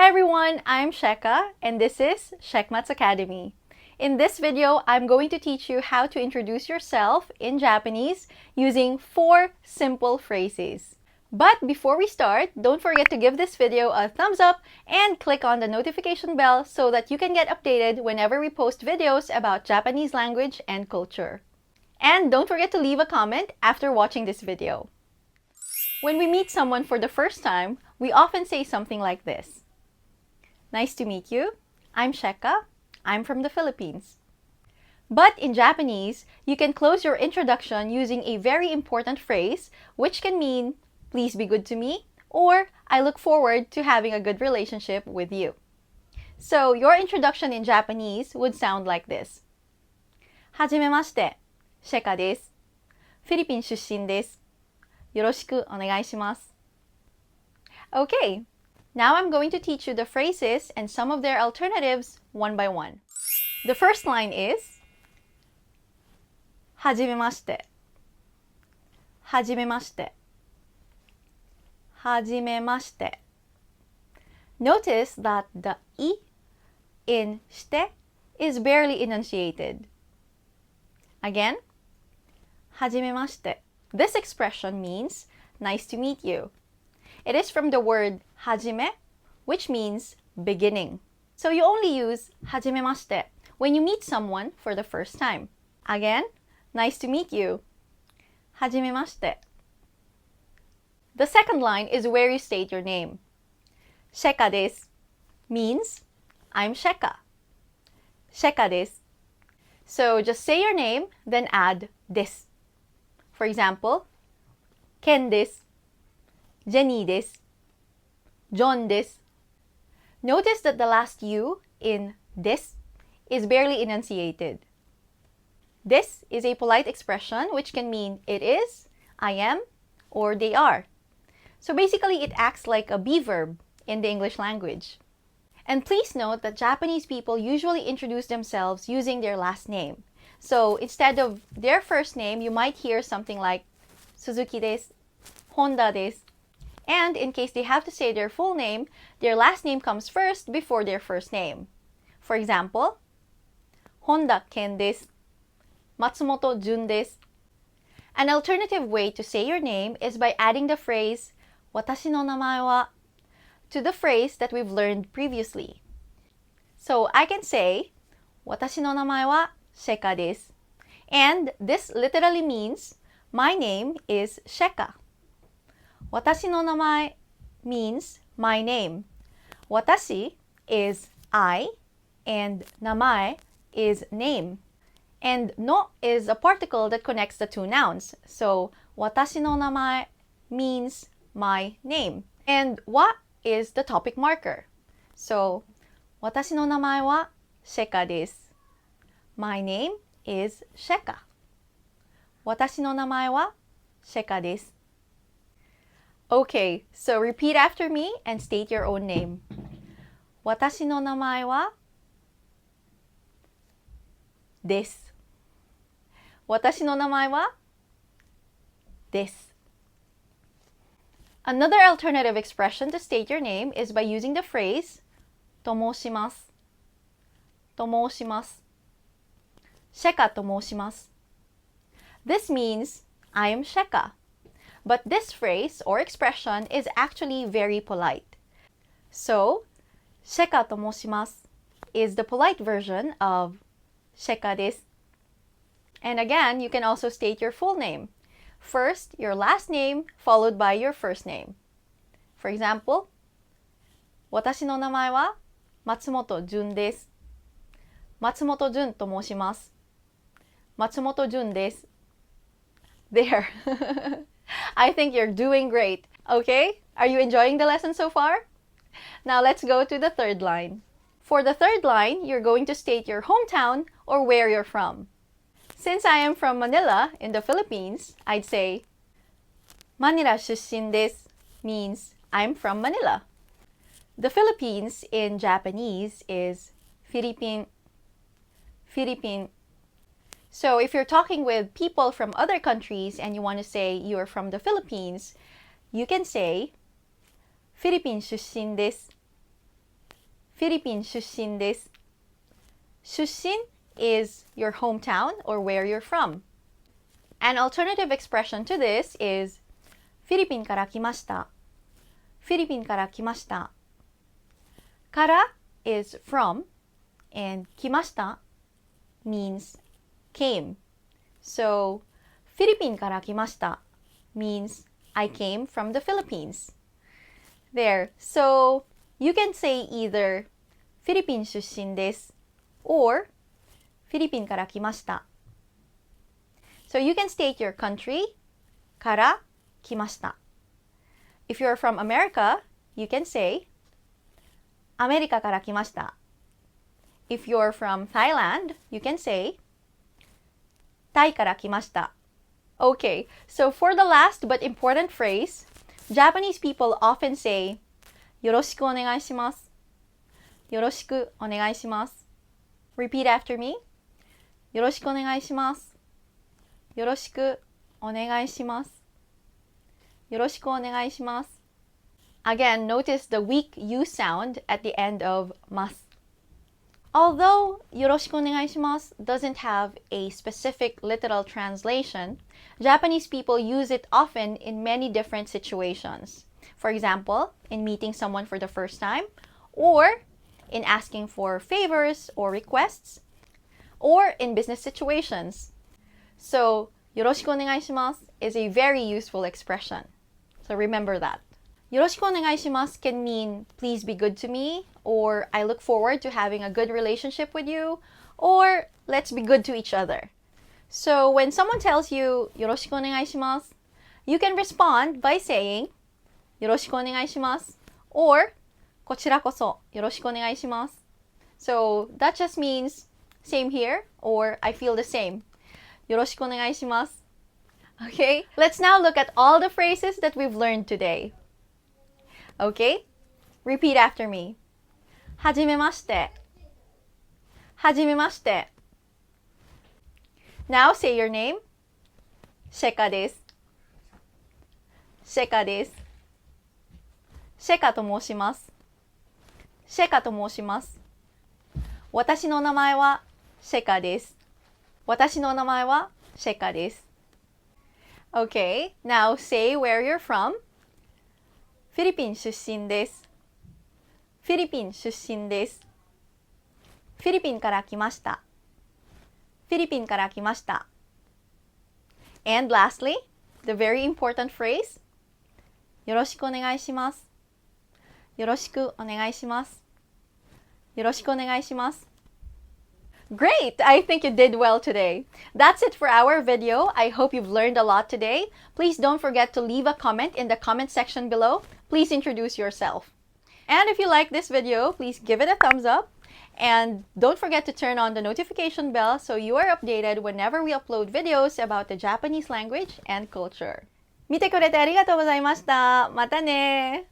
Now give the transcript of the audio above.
Hi everyone, I'm Sheka and this is ShekMatz Academy. In this video, I'm going to teach you how to introduce yourself in Japanese using 4 simple phrases. But before we start, don't forget to give this video a thumbs up and click on the notification bell so that you can get updated whenever we post videos about Japanese language and culture. And don't forget to leave a comment after watching this video. When we meet someone for the first time, we often say something like this. Nice to meet you. I'm Sheka. I'm from the Philippines. But in Japanese, you can close your introduction using a very important phrase, which can mean, please be good to me, or I look forward to having a good relationship with you. So your introduction in Japanese would sound like this. はじめまして、シェカです。フィリピン出身です。よろしくお願いします。Okay. Now I'm going to teach you the phrases and some of their alternatives one by one. The first line is はじめましてはじめましてはじめまして Notice that the I in して is barely enunciated. Again, はじめまして This expression means nice to meet you. It is from the word hajime, which means beginning. So you only use hajimemashite when you meet someone for the first time. Again, nice to meet you. Hajimemashite. The second line is where you state your name. Sheka desu means I'm Sheka. Sheka desu. So just say your name, then add desu. For example, Ken desu. Jenny desu. John desu. Notice that the last U in desu is barely enunciated. Desu is a polite expression which can mean it is, I am, or they are. So basically it acts like a be verb in the English language. And please note that Japanese people usually introduce themselves using their last name. So instead of their first name, you might hear something like Suzuki desu, Honda desu. And in case they have to say their full name, their last name comes first before their first name. For example, Honda Ken desu, Matsumoto Jun desu. An alternative way to say your name is by adding the phrase watashi no namae wa to the phrase that we've learned previously. So I can say watashi no namae wa Sheka desu. And this literally means my name is Sheka. Watashi no namae means my name. Watashi is I and namae is name. And no is a particle that connects the two nouns. So watashi no namae means my name. And wa is the topic marker. So watashi no namae wa Sheka desu. My name is Sheka. Watashi no namae wa Sheka desu. Okay, so repeat after me and state your own name. Watashi no namae wa desu. Watashi no namae wa desu. Another alternative expression to state your name is by using the phrase tomoshimasu. Tomoshimasu. Sheka tomoshimasu. This means I am Sheka. But this phrase or expression is actually very polite. So, Sheka tomoshimasu is the polite version of Sheka desu. And again, you can also state your full name. First, your last name followed by your first name. For example, watashi no namae wa Matsumoto Jun desu. Matsumoto Jun tomoshimasu. Matsumoto Jun desu. There. I think you're doing great. Okay? Are you enjoying the lesson so far? Now let's go to the third line. For the third line, you're going to state your hometown or where you're from. Since I am from Manila in the Philippines, I'd say Manila shushin desu means I'm from Manila. The Philippines in Japanese is Philippine. So if you're talking with people from other countries and you want to say you're from the Philippines, you can say Philippine 出身です. Philippine 出身です。出身 is your hometown or where you're from. An alternative expression to this is フィリピンから来ました。フィリピンから来ました。から is from and 来ました means came. So フィリピンから来ました means I came from the Philippines. There. So you can say either フィリピン出身です or フィリピンから来ました。So you can state your country から来ました。If you're from America, you can say アメリカから来ました。If you're from Thailand, you can say タイから来ました。Okay, so for the last but important phrase, Japanese people often say よろしくお願いします。よろしくお願いします。Repeat after me. よろしくお願いします。よろしくお願いします。よろしくお願いします。Again, notice the weak U sound at the end of ます。Although よろしくお願いします doesn't have a specific literal translation, Japanese people use it often in many different situations. For example, in meeting someone for the first time, or in asking for favors or requests, or in business situations. So, よろしくお願いします is a very useful expression. So remember that. よろしくお願いします can mean please be good to me, or I look forward to having a good relationship with you, or let's be good to each other. So when someone tells you よろしくお願いします, you can respond by saying よろしくお願いします or こちらこそよろしくお願いします. So that just means same here or I feel the same. よろしくお願いします. Okay, let's now look at all the phrases that we've learned today. Okay, repeat after me. はじめまして。はじめまして。Now say your name. シェカです。シェカです。シェカと申します。シェカと申します。私の名前はシェカです。私の名前はシェカです。Okay, now say where you're from. フィリピン出身です。フィリピン出身です。フィリピンから来ました。フィリピンから来ました。And lastly, the very important phrase, よろしくお願いします。よろしくお願いします。よろしくお願いします。Great! I think you did well today. That's it for our video. I hope you've learned a lot today. Please don't forget to leave a comment in the comment section below. Please introduce yourself. And if you like this video, please give it a thumbs up. And don't forget to turn on the notification bell so you are updated whenever we upload videos about the Japanese language and culture. 見てくれてありがとうございました。またね